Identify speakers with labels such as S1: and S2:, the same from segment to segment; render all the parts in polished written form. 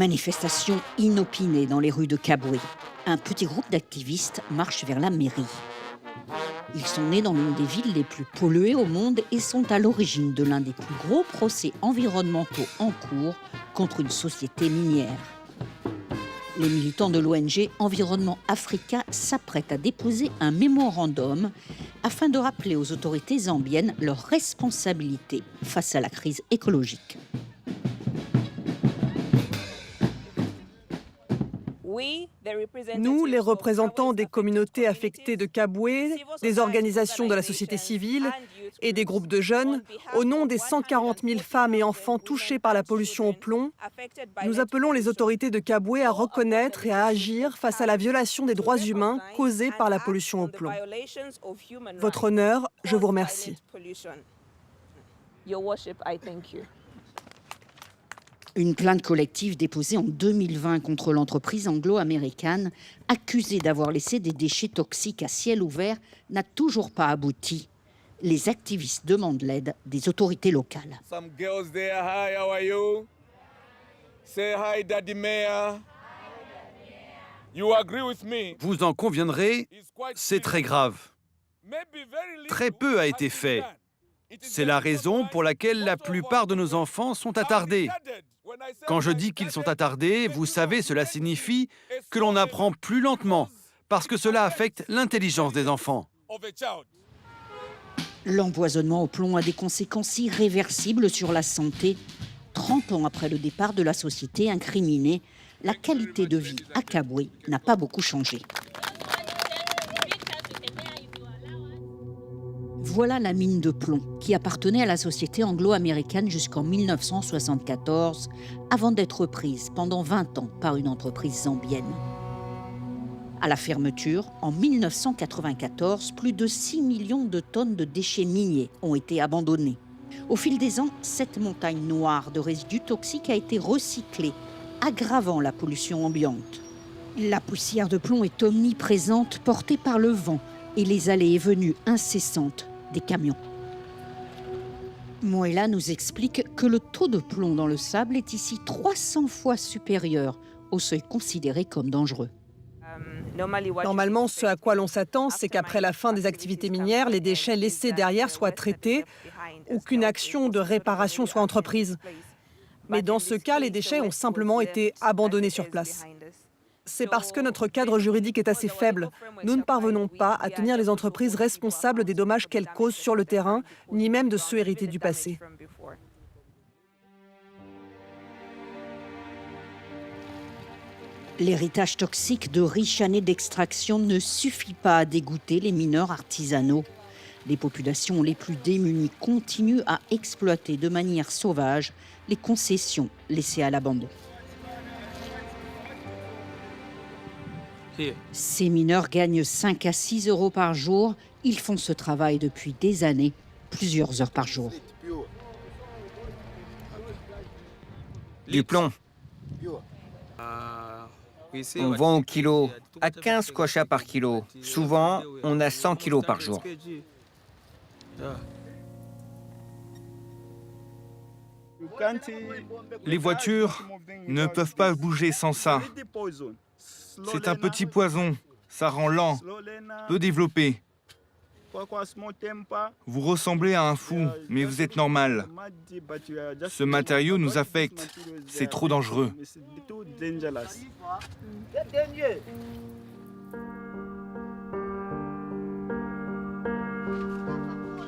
S1: Manifestation inopinée dans les rues de Kabwe. Un petit groupe d'activistes marche vers la mairie. Ils sont nés dans l'une des villes les plus polluées au monde et sont à l'origine de l'un des plus gros procès environnementaux en cours contre une société minière. Les militants de l'ONG Environnement Africa s'apprêtent à déposer un mémorandum afin de rappeler aux autorités zambiennes leurs responsabilités face à la crise écologique.
S2: Nous, les représentants des communautés affectées de Kabwe, des organisations de la société civile et des groupes de jeunes, au nom des 140 000 femmes et enfants touchés par la pollution au plomb, nous appelons les autorités de Kabwe à reconnaître et à agir face à la violation des droits humains causée par la pollution au plomb. Votre honneur, je vous remercie.
S1: Une plainte collective déposée en 2020 contre l'entreprise anglo-américaine, accusée d'avoir laissé des déchets toxiques à ciel ouvert, n'a toujours pas abouti. Les activistes demandent l'aide des autorités locales.
S3: Vous en conviendrez, c'est très grave. Très peu a été fait. C'est la raison pour laquelle la plupart de nos enfants sont attardés. Quand je dis qu'ils sont attardés, vous savez, cela signifie que l'on apprend plus lentement, parce que cela affecte l'intelligence des enfants.
S1: L'empoisonnement au plomb a des conséquences irréversibles sur la santé. 30 ans après le départ de la société incriminée, la qualité de vie à Kabwe n'a pas beaucoup changé. Voilà la mine de plomb qui appartenait à la société anglo-américaine jusqu'en 1974, avant d'être prise pendant 20 ans par une entreprise zambienne. À la fermeture, en 1994, plus de 6 millions de tonnes de déchets miniers ont été abandonnés. Au fil des ans, cette montagne noire de résidus toxiques a été recyclée, aggravant la pollution ambiante. La poussière de plomb est omniprésente, portée par le vent et les allées et venues incessantes des camions. Moella nous explique que le taux de plomb dans le sable est ici 300 fois supérieur au seuil considéré comme dangereux.
S2: Normalement, ce à quoi l'on s'attend, c'est qu'après la fin des activités minières, les déchets laissés derrière soient traités ou qu'une action de réparation soit entreprise. Mais dans ce cas, les déchets ont simplement été abandonnés sur place. C'est parce que notre cadre juridique est assez faible. Nous ne parvenons pas à tenir les entreprises responsables des dommages qu'elles causent sur le terrain, ni même de ceux hérités du passé.
S1: L'héritage toxique de riches années d'extraction ne suffit pas à dégoûter les mineurs artisanaux. Les populations les plus démunies continuent à exploiter de manière sauvage les concessions laissées à l'abandon. Ces mineurs gagnent 5 à 6 euros par jour. Ils font ce travail depuis des années, plusieurs heures par jour.
S4: Du plomb. On vend au kilo, à 15 kwacha par kilo. Souvent, on a 100 kilos par jour.
S5: Les voitures ne peuvent pas bouger sans ça. C'est un petit poison, ça rend lent, peu développé. Vous ressemblez à un fou, mais vous êtes normal. Ce matériau nous affecte, c'est trop dangereux.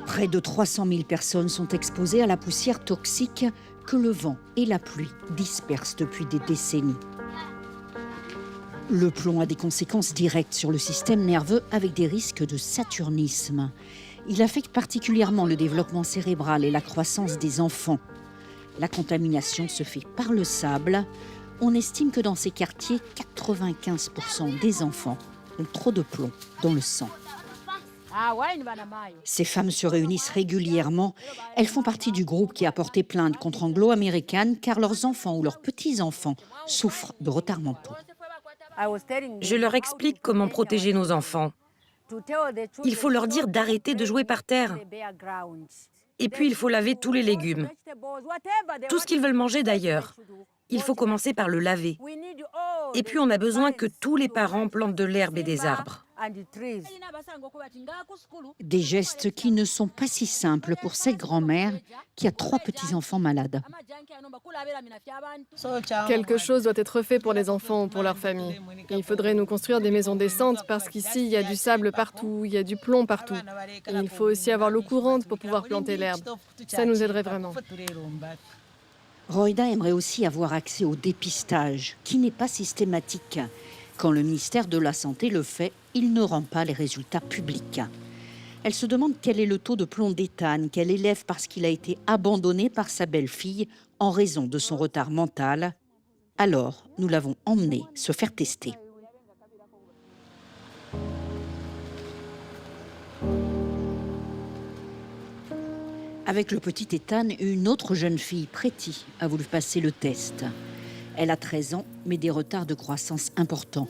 S1: Près de 300 000 personnes sont exposées à la poussière toxique que le vent et la pluie dispersent depuis des décennies. Le plomb a des conséquences directes sur le système nerveux avec des risques de saturnisme. Il affecte particulièrement le développement cérébral et la croissance des enfants. La contamination se fait par le sable. On estime que dans ces quartiers, 95% des enfants ont trop de plomb dans le sang. Ces femmes se réunissent régulièrement. Elles font partie du groupe qui a porté plainte contre Anglo-Américaine car leurs enfants ou leurs petits-enfants souffrent de retards mentaux.
S6: Je leur explique comment protéger nos enfants. Il faut leur dire d'arrêter de jouer par terre. Et puis, il faut laver tous les légumes. Tout ce qu'ils veulent manger d'ailleurs. Il faut commencer par le laver. Et puis on a besoin que tous les parents plantent de l'herbe et des arbres.
S1: Des gestes qui ne sont pas si simples pour cette grand-mère qui a 3 petits-enfants malades.
S7: Quelque chose doit être fait pour les enfants ou pour leur famille. Il faudrait nous construire des maisons décentes parce qu'ici, il y a du sable partout, il y a du plomb partout. Et il faut aussi avoir l'eau courante pour pouvoir planter l'herbe. Ça nous aiderait vraiment.
S1: Roida aimerait aussi avoir accès au dépistage, qui n'est pas systématique. Quand le ministère de la Santé le fait, il ne rend pas les résultats publics. Elle se demande quel est le taux de plomb d'Ethan qu'elle élève parce qu'il a été abandonné par sa belle-fille en raison de son retard mental. Alors, nous l'avons emmené se faire tester. Avec le petit Ethan, une autre jeune fille, Pretty, a voulu passer le test. Elle a 13 ans, mais des retards de croissance importants.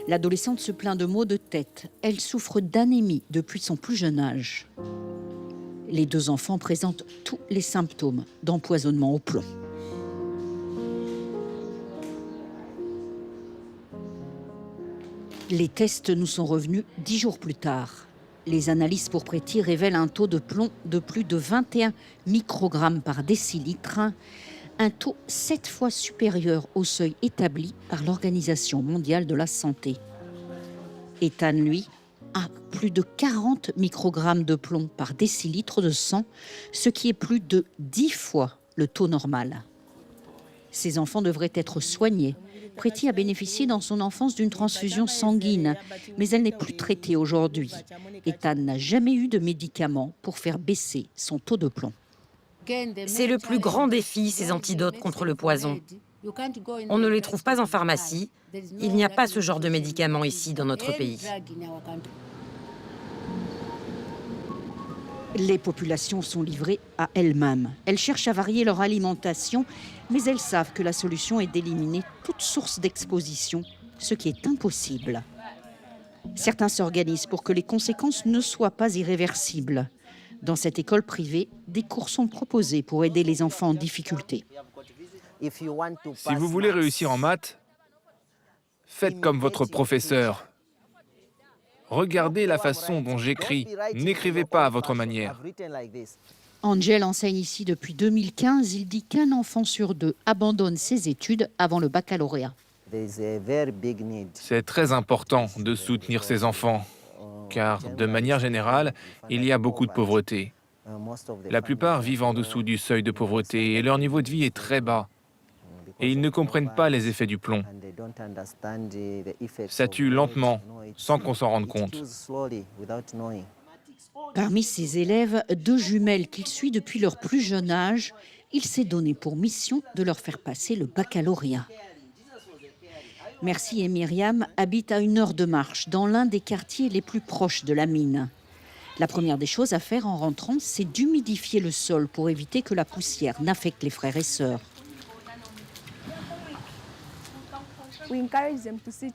S1: L'adolescente se plaint de maux de tête. Elle souffre d'anémie depuis son plus jeune âge. Les 2 enfants présentent tous les symptômes d'empoisonnement au plomb. Les tests nous sont revenus 10 jours plus tard. Les analyses pour Pretty révèlent un taux de plomb de plus de 21 microgrammes par décilitre, un taux 7 fois supérieur au seuil établi par l'Organisation mondiale de la santé. Ethan, lui, a plus de 40 microgrammes de plomb par décilitre de sang, ce qui est plus de 10 fois le taux normal. Ces enfants devraient être soignés. Pretty a bénéficié dans son enfance d'une transfusion sanguine, mais elle n'est plus traitée aujourd'hui. Ethan n'a jamais eu de médicaments pour faire baisser son taux de plomb.
S6: C'est le plus grand défi, ces antidotes contre le poison. On ne les trouve pas en pharmacie. Il n'y a pas ce genre de médicaments ici dans notre pays.
S1: Les populations sont livrées à elles-mêmes. Elles cherchent à varier leur alimentation, mais elles savent que la solution est d'éliminer toute source d'exposition, ce qui est impossible. Certains s'organisent pour que les conséquences ne soient pas irréversibles. Dans cette école privée, des cours sont proposés pour aider les enfants en difficulté.
S5: Si vous voulez réussir en maths, faites comme votre professeur. Regardez la façon dont j'écris. N'écrivez pas à votre manière.
S1: Angel enseigne ici depuis 2015. Il dit qu'un enfant sur 2 abandonne ses études avant le baccalauréat.
S5: C'est très important de soutenir ces enfants, car de manière générale, il y a beaucoup de pauvreté. La plupart vivent en dessous du seuil de pauvreté et leur niveau de vie est très bas. Et ils ne comprennent pas les effets du plomb. Ça tue lentement, sans qu'on s'en rende compte.
S1: Parmi ses élèves, 2 jumelles qu'il suit depuis leur plus jeune âge, il s'est donné pour mission de leur faire passer le baccalauréat. Merci et Myriam habitent à 1 heure de marche dans l'un des quartiers les plus proches de la mine. La première des choses à faire en rentrant, c'est d'humidifier le sol pour éviter que la poussière n'affecte les frères et sœurs.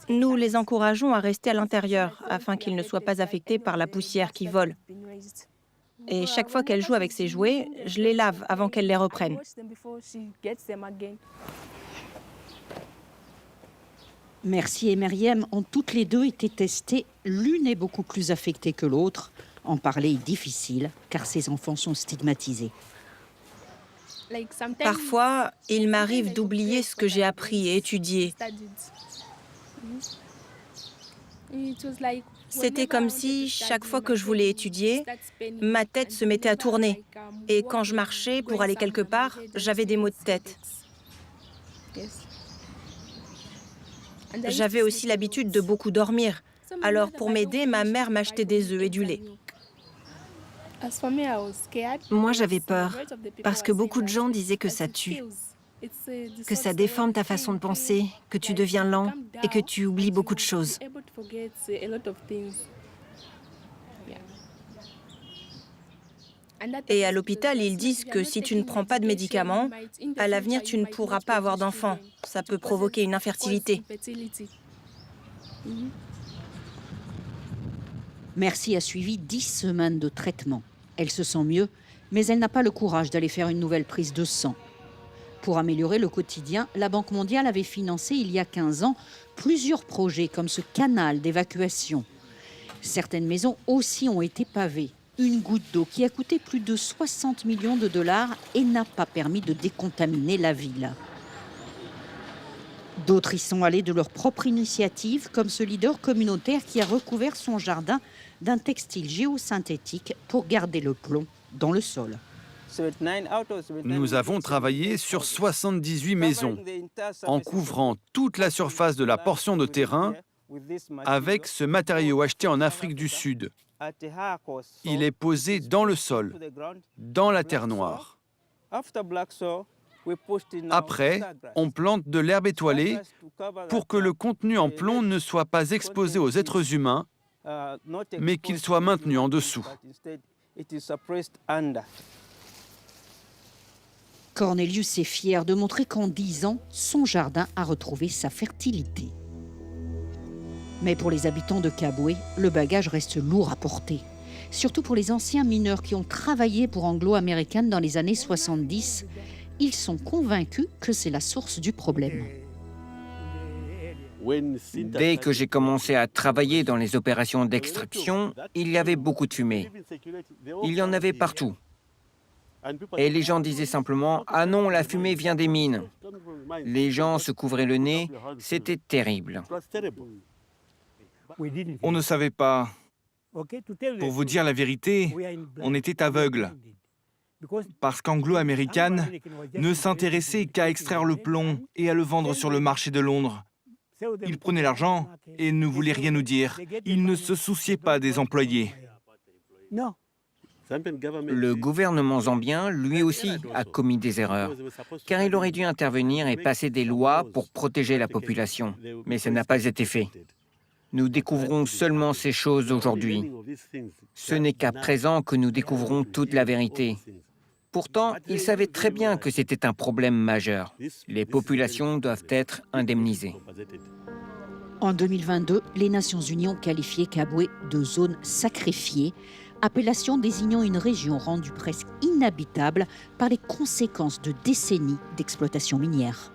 S8: Nous les encourageons à rester à l'intérieur afin qu'ils ne soient pas affectés par la poussière qui vole. Et chaque fois qu'elle joue avec ses jouets, je les lave avant qu'elle les reprenne.
S1: Merci et Myriam ont toutes les 2 été testées. L'une est beaucoup plus affectée que l'autre. En parler est difficile car ces enfants sont stigmatisés.
S8: Parfois, il m'arrive d'oublier ce que j'ai appris et étudié. C'était comme si, chaque fois que je voulais étudier, ma tête se mettait à tourner. Et quand je marchais pour aller quelque part, j'avais des maux de tête. J'avais aussi l'habitude de beaucoup dormir. Alors, pour m'aider, ma mère m'achetait des œufs et du lait.
S9: Moi, j'avais peur, parce que beaucoup de gens disaient que ça tue, que ça déforme ta façon de penser, que tu deviens lent et que tu oublies beaucoup de choses.
S8: Et à l'hôpital, ils disent que si tu ne prends pas de médicaments, à l'avenir, tu ne pourras pas avoir d'enfant. Ça peut provoquer une infertilité.
S1: Merci a suivi 10 semaines de traitement. Elle se sent mieux, mais elle n'a pas le courage d'aller faire une nouvelle prise de sang. Pour améliorer le quotidien, la Banque mondiale avait financé il y a 15 ans plusieurs projets comme ce canal d'évacuation. Certaines maisons aussi ont été pavées. Une goutte d'eau qui a coûté plus de 60 millions de dollars et n'a pas permis de décontaminer la ville. D'autres y sont allés de leur propre initiative, comme ce leader communautaire qui a recouvert son jardin d'un textile géosynthétique pour garder le plomb dans le sol.
S3: Nous avons travaillé sur 78 maisons, en couvrant toute la surface de la portion de terrain avec ce matériau acheté en Afrique du Sud. Il est posé dans le sol, dans la terre noire. Après, on plante de l'herbe étoilée pour que le contenu en plomb ne soit pas exposé aux êtres humains, mais qu'il soit maintenu en dessous.
S1: Cornelius est fier de montrer qu'en 10 ans, son jardin a retrouvé sa fertilité. Mais pour les habitants de Kabwe, le bagage reste lourd à porter. Surtout pour les anciens mineurs qui ont travaillé pour Anglo American dans les années 70. Ils sont convaincus que c'est la source du problème.
S4: Dès que j'ai commencé à travailler dans les opérations d'extraction, il y avait beaucoup de fumée. Il y en avait partout. Et les gens disaient simplement « Ah non, la fumée vient des mines ». Les gens se couvraient le nez, c'était terrible.
S10: On ne savait pas. Pour vous dire la vérité, on était aveugles. Parce qu'Anglo American ne s'intéressait qu'à extraire le plomb et à le vendre sur le marché de Londres. Ils prenaient l'argent et ne voulaient rien nous dire. Ils ne se souciaient pas des employés.
S4: Le gouvernement zambien, lui aussi, a commis des erreurs, car il aurait dû intervenir et passer des lois pour protéger la population. Mais ça n'a pas été fait. Nous découvrons seulement ces choses aujourd'hui. Ce n'est qu'à présent que nous découvrons toute la vérité. Pourtant, ils savaient très bien que c'était un problème majeur. Les populations doivent être indemnisées.
S1: En 2022, les Nations Unies ont qualifié Kabwe de zone sacrifiée, appellation désignant une région rendue presque inhabitable par les conséquences de décennies d'exploitation minière.